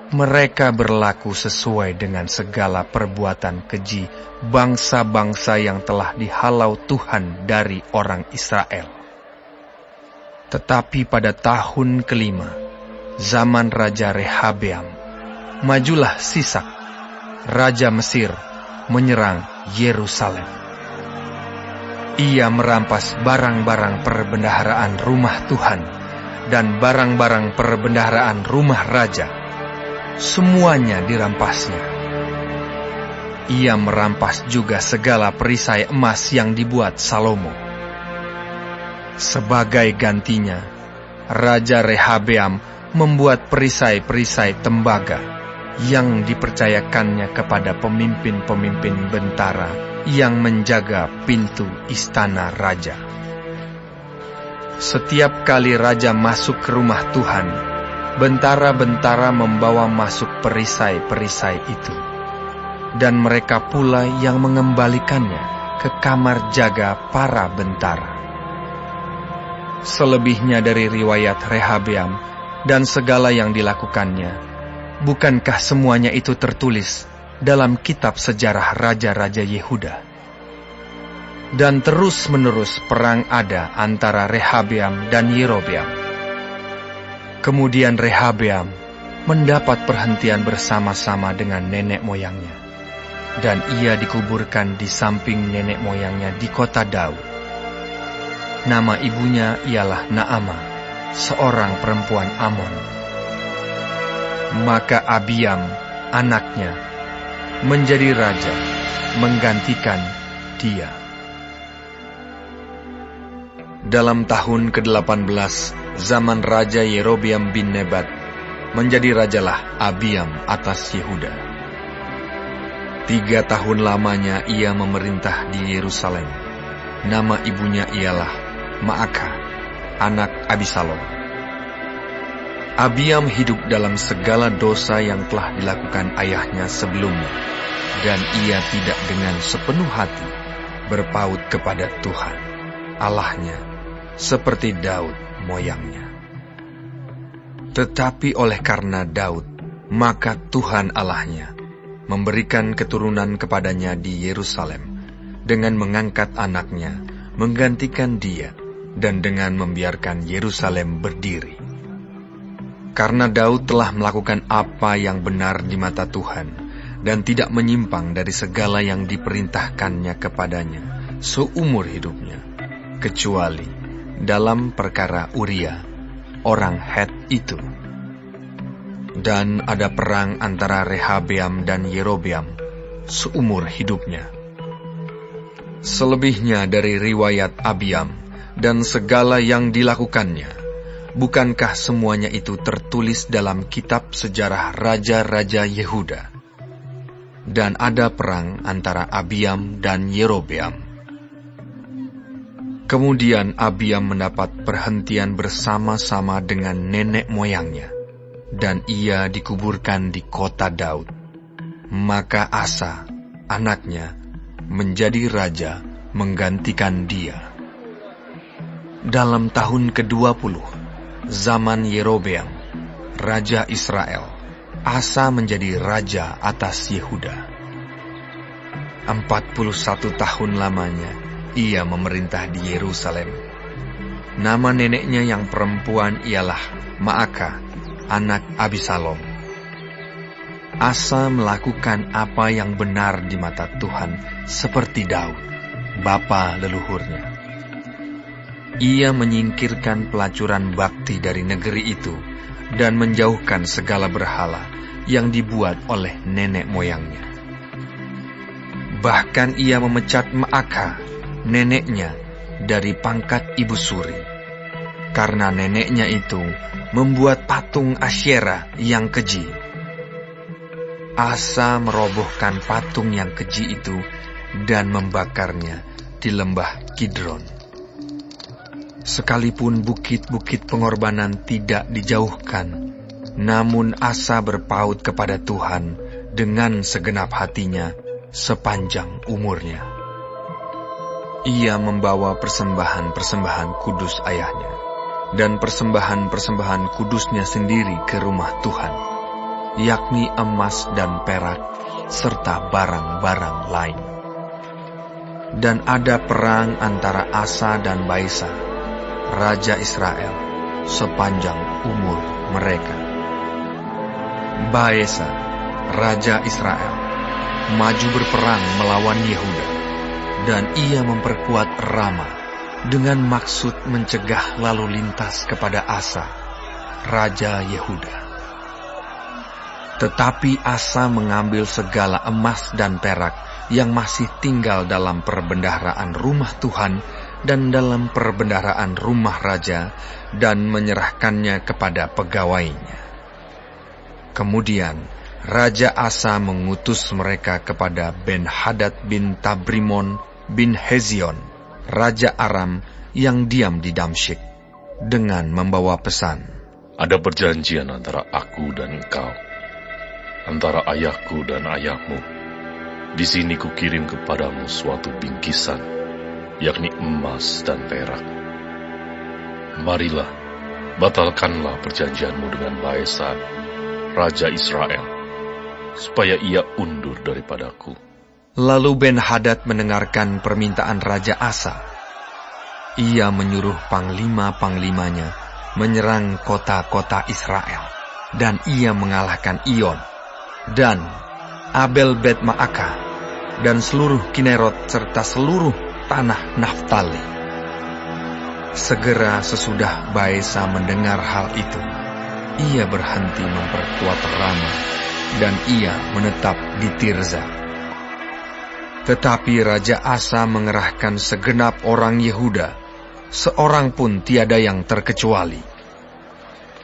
Mereka berlaku sesuai dengan segala perbuatan keji bangsa-bangsa yang telah dihalau Tuhan dari orang Israel. Tetapi pada tahun kelima, zaman Raja Rehabeam, majulah Sisak, Raja Mesir, menyerang Yerusalem. Ia merampas barang-barang perbendaharaan rumah Tuhan dan barang-barang perbendaharaan rumah raja. Semuanya dirampasnya. Ia merampas juga segala perisai emas yang dibuat Salomo. Sebagai gantinya, Raja Rehabeam membuat perisai-perisai tembaga yang dipercayakannya kepada pemimpin-pemimpin bentara yang menjaga pintu istana raja. Setiap kali raja masuk ke rumah Tuhan, bentara-bentara membawa masuk perisai-perisai itu, dan mereka pula yang mengembalikannya ke kamar jaga para bentara. Selebihnya dari riwayat Rehabeam dan segala yang dilakukannya, bukankah semuanya itu tertulis dalam kitab sejarah raja-raja Yehuda? Dan terus-menerus perang ada antara Rehabeam dan Yerobeam. Kemudian Rehabeam mendapat perhentian bersama-sama dengan nenek moyangnya, dan ia dikuburkan di samping nenek moyangnya di kota Daud. Nama ibunya ialah Naama, seorang perempuan Amon. Maka Abiam, anaknya, menjadi raja, menggantikan dia. Dalam tahun ke-18 zaman Raja Yerobeam bin Nebat, menjadi rajalah Abiam atas Yehuda. 3 tahun lamanya ia memerintah di Yerusalem. Nama ibunya ialah Maakah, anak Abisalom. Abiam hidup dalam segala dosa yang telah dilakukan ayahnya sebelumnya, dan ia tidak dengan sepenuh hati berpaut kepada Tuhan, Allahnya, seperti Daud moyangnya. Tetapi oleh karena Daud, maka Tuhan Allahnya memberikan keturunan kepadanya di Yerusalem, dengan mengangkat anaknya, menggantikan dia, dan dengan membiarkan Yerusalem berdiri. Karena Daud telah melakukan apa yang benar di mata Tuhan, dan tidak menyimpang dari segala yang diperintahkannya kepadanya seumur hidupnya, kecuali dalam perkara Uria, orang Het itu. Dan ada perang antara Rehabeam dan Yerobeam seumur hidupnya. Selebihnya dari riwayat Abiam dan segala yang dilakukannya, bukankah semuanya itu tertulis dalam kitab sejarah Raja-Raja Yehuda? Dan ada perang antara Abiam dan Yerobeam. Kemudian Abiam mendapat perhentian bersama-sama dengan nenek moyangnya, dan ia dikuburkan di kota Daud. Maka Asa, anaknya, menjadi raja menggantikan dia. Dalam tahun ke-20, zaman Yerobeam, raja Israel, Asa menjadi raja atas Yehuda. 41 tahun lamanya ia memerintah di Yerusalem. Nama neneknya yang perempuan ialah Maakah, anak Abisalom. Asa melakukan apa yang benar di mata Tuhan seperti Daud, bapa leluhurnya. Ia menyingkirkan pelacuran bakti dari negeri itu dan menjauhkan segala berhala yang dibuat oleh nenek moyangnya. Bahkan ia memecat Maakah, neneknya, dari pangkat ibu suri, karena neneknya itu membuat patung Asyera yang keji. Asa merobohkan patung yang keji itu dan membakarnya di lembah Kidron. Sekalipun bukit-bukit pengorbanan tidak dijauhkan, namun Asa berpaut kepada Tuhan dengan segenap hatinya sepanjang umurnya. Ia membawa persembahan-persembahan kudus ayahnya dan persembahan-persembahan kudusnya sendiri ke rumah Tuhan, yakni emas dan perak, serta barang-barang lain. Dan ada perang antara Asa dan Baesa, raja Israel, sepanjang umur mereka. Baesa, raja Israel, maju berperang melawan Yehuda, dan ia memperkuat Rama dengan maksud mencegah lalu lintas kepada Asa, raja Yehuda. Tetapi Asa mengambil segala emas dan perak yang masih tinggal dalam perbendaharaan rumah Tuhan dan dalam perbendaharaan rumah raja, dan menyerahkannya kepada pegawainya. Kemudian Raja Asa mengutus mereka kepada Ben-Hadad bin Tabrimon bin Hezion, Raja Aram yang diam di Damsyik, dengan membawa pesan. Ada perjanjian antara aku dan engkau, antara ayahku dan ayahmu. Di sini kukirim kepadamu suatu bingkisan, yakni emas dan perak. Marilah, batalkanlah perjanjianmu dengan Baesa, Raja Israel, supaya ia undur daripadaku. Lalu Ben-Hadad mendengarkan permintaan Raja Asa. Ia menyuruh panglima-panglimanya menyerang kota-kota Israel, dan ia mengalahkan Iyon, dan Abel Bet Maakah, dan seluruh Kinerot serta seluruh tanah Naftali. Segera sesudah Baesa mendengar hal itu, ia berhenti memperkuat Rama, dan ia menetap di Tirza. Tetapi Raja Asa mengerahkan segenap orang Yehuda, seorang pun tiada yang terkecuali.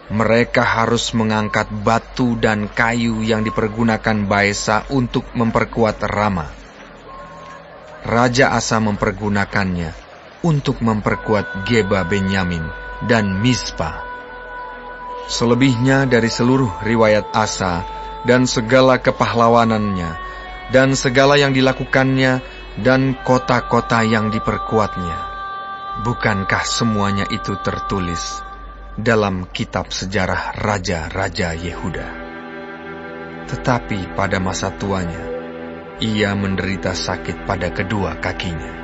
Mereka harus mengangkat batu dan kayu yang dipergunakan Baesa untuk memperkuat Rama. Raja Asa mempergunakannya untuk memperkuat Geba Benyamin dan Mispa. Selebihnya dari seluruh riwayat Asa dan segala kepahlawanannya dan segala yang dilakukannya dan kota-kota yang diperkuatnya, bukankah semuanya itu tertulis dalam kitab sejarah raja-raja Yehuda? Tetapi pada masa tuanya, ia menderita sakit pada kedua kakinya.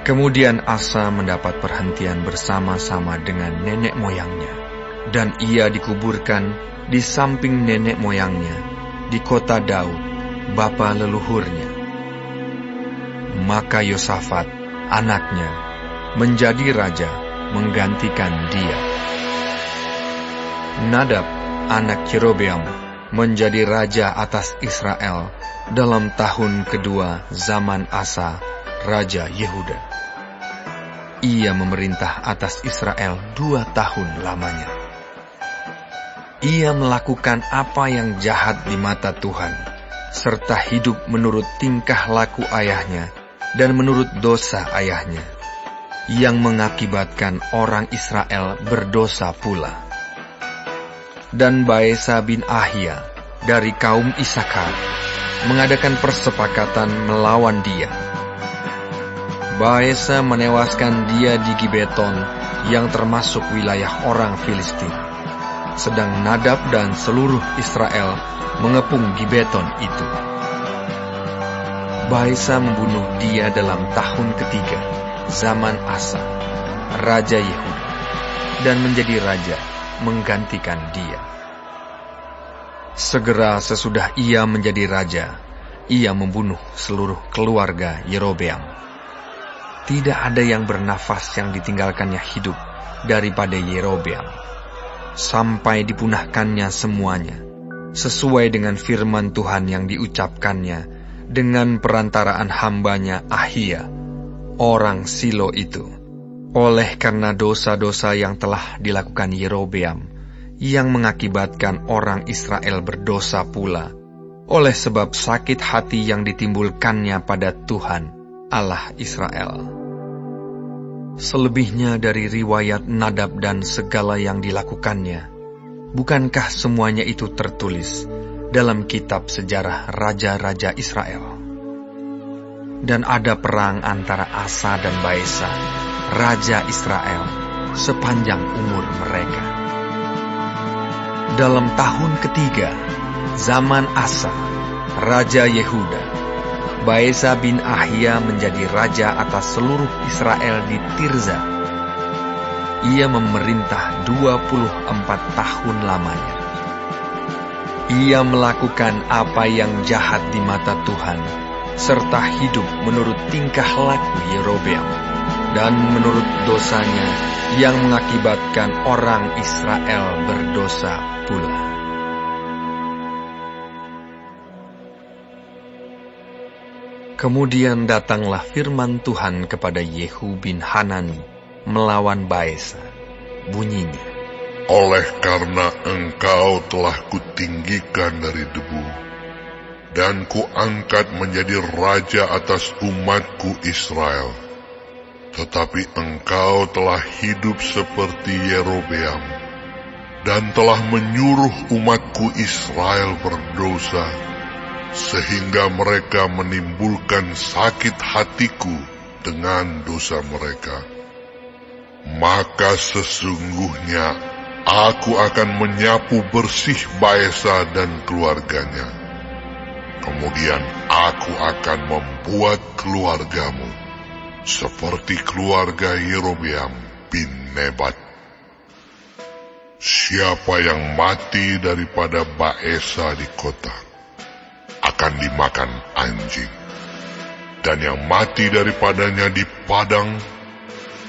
Kemudian Asa mendapat perhentian bersama-sama dengan nenek moyangnya, dan ia dikuburkan di samping nenek moyangnya di kota Daud, bapa leluhurnya. Maka Yosafat, anaknya, menjadi raja menggantikan dia. Nadab, anak Yerobeam, menjadi raja atas Israel dalam tahun kedua zaman Asa, raja Yehuda. Ia memerintah atas Israel 2 tahun lamanya. Ia melakukan apa yang jahat di mata Tuhan, serta hidup menurut tingkah laku ayahnya dan menurut dosa ayahnya, yang mengakibatkan orang Israel berdosa pula. Dan Baesa bin Ahia dari kaum Isakar mengadakan persepakatan melawan dia. Baesa menewaskan dia di Gibeton yang termasuk wilayah orang Filistin, sedang Nadab dan seluruh Israel mengepung Gibeton itu. Baesa membunuh dia dalam tahun ketiga zaman Asa, raja Yehuda, dan menjadi raja menggantikan dia. Segera sesudah ia menjadi raja, ia membunuh seluruh keluarga Yerobeam. Tidak ada yang bernafas yang ditinggalkannya hidup daripada Yerobeam, sampai dipunahkannya semuanya, sesuai dengan firman Tuhan yang diucapkannya dengan perantaraan hambanya Ahia, orang Silo itu, oleh karena dosa-dosa yang telah dilakukan Yerobeam, yang mengakibatkan orang Israel berdosa pula, oleh sebab sakit hati yang ditimbulkannya pada Tuhan, Allah Israel. Selebihnya dari riwayat Nadab dan segala yang dilakukannya, bukankah semuanya itu tertulis dalam kitab sejarah raja-raja Israel? Dan ada perang antara Asa dan Baesa, raja Israel, sepanjang umur mereka. Dalam tahun ketiga, zaman Asa, raja Yehuda, Baesa bin Ahia menjadi raja atas seluruh Israel di Tirza. Ia memerintah 24 tahun lamanya. Ia melakukan apa yang jahat di mata Tuhan, serta hidup menurut tingkah laku Yerobeam, dan menurut dosanya yang mengakibatkan orang Israel berdosa pula. Kemudian datanglah firman Tuhan kepada Yehu bin Hanani melawan Baesa. Bunyinya, oleh karena engkau telah kutinggikan dari debu, dan kuangkat menjadi raja atas umatku Israel, tetapi engkau telah hidup seperti Yerobeam, dan telah menyuruh umatku Israel berdosa, sehingga mereka menimbulkan sakit hatiku dengan dosa mereka. Maka sesungguhnya aku akan menyapu bersih Baesa dan keluarganya. Kemudian aku akan membuat keluargamu seperti keluarga Yerobeam bin Nebat. Siapa yang mati daripada Baesa di kota akan dimakan anjing, dan yang mati daripadanya di padang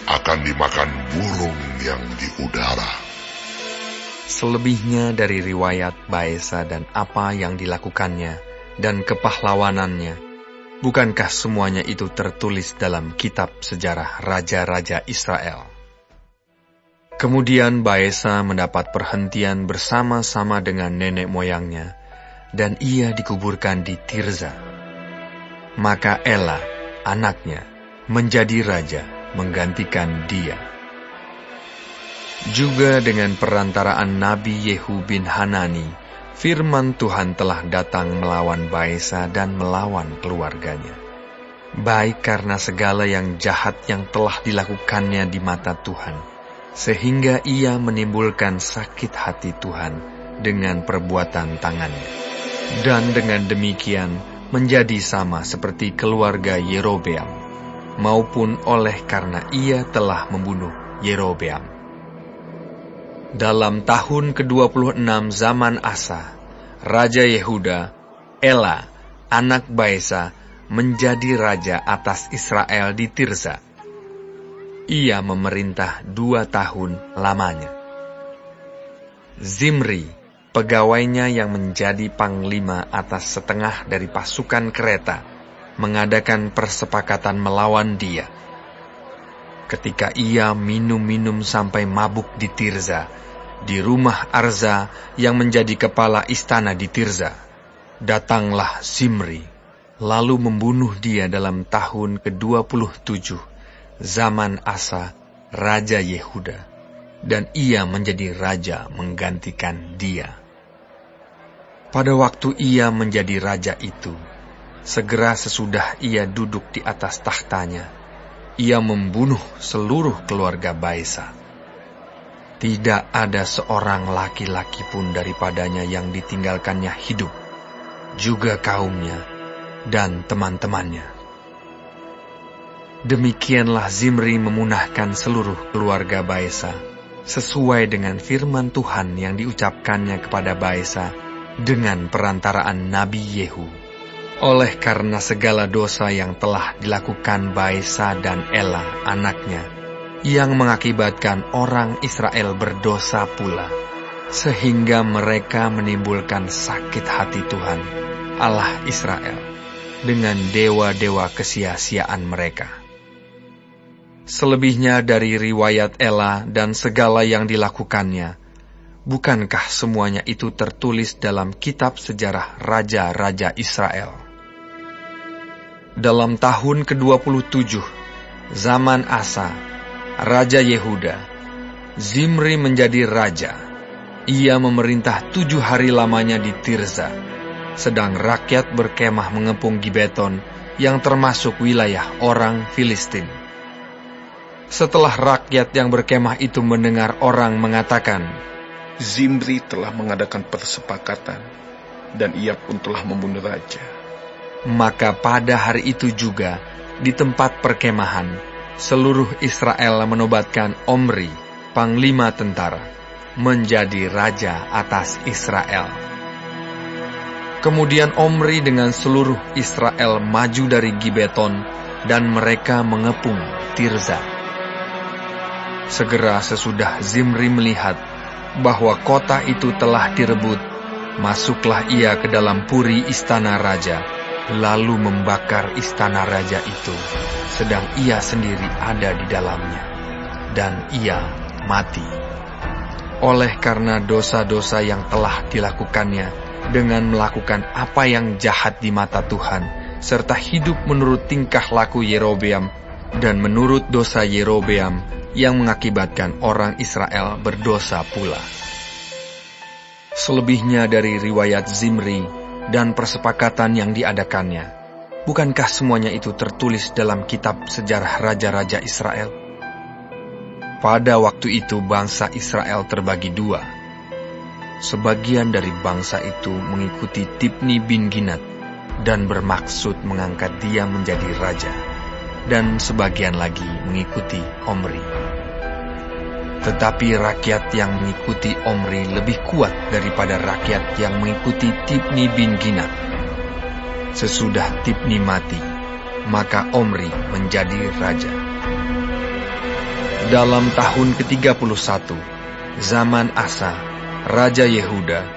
akan dimakan burung yang di udara. Selebihnya dari riwayat Baesa dan apa yang dilakukannya dan kepahlawanannya, bukankah semuanya itu tertulis dalam kitab sejarah raja-raja Israel? Kemudian Baesa mendapat perhentian bersama-sama dengan nenek moyangnya, dan ia dikuburkan di Tirza. Maka Ela, anaknya, menjadi raja menggantikan dia. Juga dengan perantaraan Nabi Yehu bin Hanani, firman Tuhan telah datang melawan Baesa dan melawan keluarganya. Baik karena segala yang jahat yang telah dilakukannya di mata Tuhan, sehingga ia menimbulkan sakit hati Tuhan dengan perbuatan tangannya. Dan dengan demikian menjadi sama seperti keluarga Yerobeam, maupun oleh karena ia telah membunuh Yerobeam. Dalam tahun ke-26 zaman Asa, Raja Yehuda, Ela, anak Baesa, menjadi raja atas Israel di Tirza. Ia memerintah 2 tahun lamanya. Zimri, pegawainya yang menjadi panglima atas setengah dari pasukan kereta, mengadakan persepakatan melawan dia. Ketika ia minum-minum sampai mabuk di Tirza, di rumah Arza yang menjadi kepala istana di Tirza, datanglah Zimri, lalu membunuh dia dalam tahun ke-27 zaman Asa, Raja Yehuda, dan ia menjadi raja menggantikan dia. Pada waktu ia menjadi raja itu, segera sesudah ia duduk di atas tahtanya, ia membunuh seluruh keluarga Baesa. Tidak ada seorang laki-laki pun daripadanya yang ditinggalkannya hidup, juga kaumnya dan teman-temannya. Demikianlah Zimri memunahkan seluruh keluarga Baesa, sesuai dengan firman Tuhan yang diucapkannya kepada Baesa dengan perantaraan Nabi Yehu, oleh karena segala dosa yang telah dilakukan Baesa dan Ela anaknya, yang mengakibatkan orang Israel berdosa pula, sehingga mereka menimbulkan sakit hati Tuhan, Allah Israel, dengan dewa-dewa kesia-siaan mereka. Selebihnya dari riwayat Ela dan segala yang dilakukannya, bukankah semuanya itu tertulis dalam kitab sejarah raja-raja Israel? Dalam tahun ke-27, zaman Asa, Raja Yehuda, Zimri menjadi raja. Ia memerintah 7 hari lamanya di Tirza, sedang rakyat berkemah mengepung Gibeton yang termasuk wilayah orang Filistin. Setelah rakyat yang berkemah itu mendengar orang mengatakan, Zimri telah mengadakan persepakatan, dan ia pun telah membunuh raja. Maka pada hari itu juga, di tempat perkemahan, seluruh Israel menobatkan Omri, panglima tentara, menjadi raja atas Israel. Kemudian Omri dengan seluruh Israel maju dari Gibeton, dan mereka mengepung Tirza. Segera sesudah Zimri melihat bahwa kota itu telah direbut, masuklah ia ke dalam puri istana raja, lalu membakar istana raja itu, sedang ia sendiri ada di dalamnya, dan ia mati. Oleh karena dosa-dosa yang telah dilakukannya dengan melakukan apa yang jahat di mata Tuhan, serta hidup menurut tingkah laku Yerobeam dan menurut dosa Yerobeam yang mengakibatkan orang Israel berdosa pula. Selebihnya dari riwayat Zimri dan persepakatan yang diadakannya, bukankah semuanya itu tertulis dalam kitab sejarah raja-raja Israel? Pada waktu itu bangsa Israel terbagi 2. Sebagian dari bangsa itu mengikuti Tibni bin Ginat dan bermaksud mengangkat dia menjadi raja, dan sebagian lagi mengikuti Omri. Tetapi rakyat yang mengikuti Omri lebih kuat daripada rakyat yang mengikuti Tibni bin Ginat. Sesudah Tibni mati, maka Omri menjadi raja. Dalam tahun ke-31, zaman Asa, Raja Yehuda,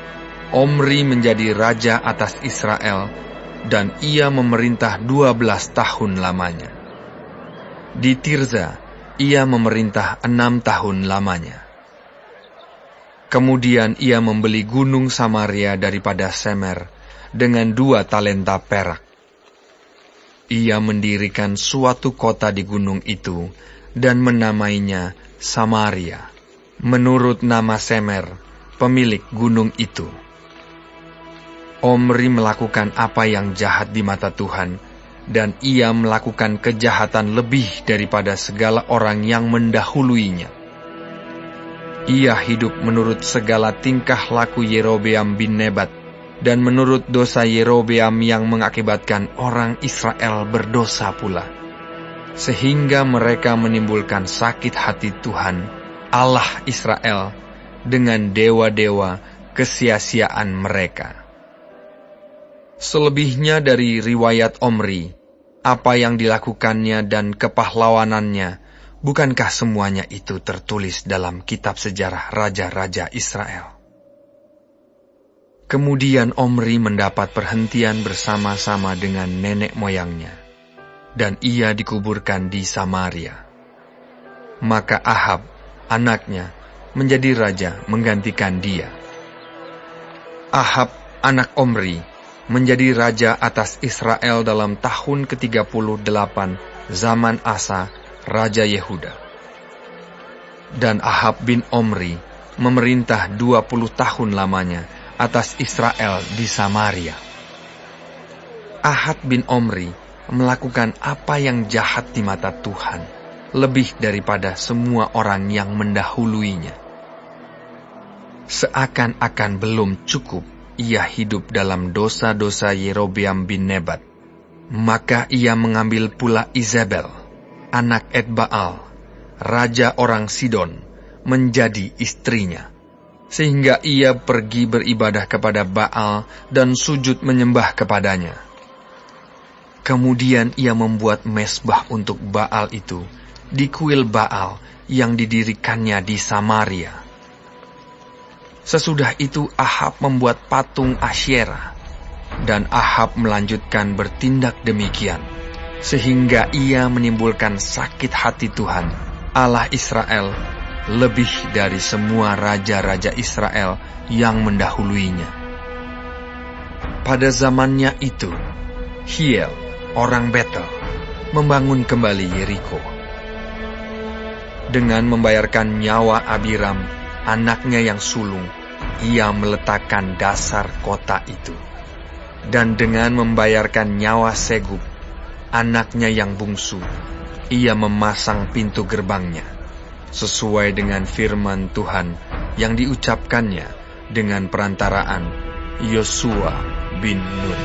Omri menjadi raja atas Israel, dan ia memerintah 12 tahun lamanya. Di Tirza, ia memerintah 6 tahun lamanya. Kemudian ia membeli gunung Samaria daripada Semer dengan 2 talenta perak. Ia mendirikan suatu kota di gunung itu dan menamainya Samaria, menurut nama Semer, pemilik gunung itu. Omri melakukan apa yang jahat di mata Tuhan, dan ia melakukan kejahatan lebih daripada segala orang yang mendahuluinya. Ia hidup menurut segala tingkah laku Yerobeam bin Nebat, dan menurut dosa Yerobeam yang mengakibatkan orang Israel berdosa pula, sehingga mereka menimbulkan sakit hati Tuhan, Allah Israel, dengan dewa-dewa kesia-siaan mereka. Selebihnya dari riwayat Omri, apa yang dilakukannya dan kepahlawanannya, bukankah semuanya itu tertulis dalam kitab sejarah raja-raja Israel? Kemudian Omri mendapat perhentian bersama-sama dengan nenek moyangnya, dan ia dikuburkan di Samaria. Maka Ahab, anaknya, menjadi raja menggantikan dia. Ahab, anak Omri, menjadi raja atas Israel dalam tahun ke-38 zaman Asa, Raja Yehuda. Dan Ahab bin Omri memerintah 20 tahun lamanya atas Israel di Samaria. Ahab bin Omri melakukan apa yang jahat di mata Tuhan, lebih daripada semua orang yang mendahuluinya. Seakan-akan belum cukup ia hidup dalam dosa-dosa Yerobeam bin Nebat, maka ia mengambil pula Izabel, anak Etbaal, raja orang Sidon, menjadi istrinya, sehingga ia pergi beribadah kepada Baal dan sujud menyembah kepadanya. Kemudian ia membuat mezbah untuk Baal itu di kuil Baal yang didirikannya di Samaria. Sesudah itu Ahab membuat patung Asyera, dan Ahab melanjutkan bertindak demikian, sehingga ia menimbulkan sakit hati Tuhan, Allah Israel, lebih dari semua raja-raja Israel yang mendahuluinya. Pada zamannya itu, Hiel, orang Betel, membangun kembali Yeriko. Dengan membayarkan nyawa Abiram, anaknya yang sulung, ia meletakkan dasar kota itu. Dan dengan membayarkan nyawa Segub, anaknya yang bungsu, ia memasang pintu gerbangnya, sesuai dengan firman Tuhan yang diucapkannya dengan perantaraan Yosua bin Nun.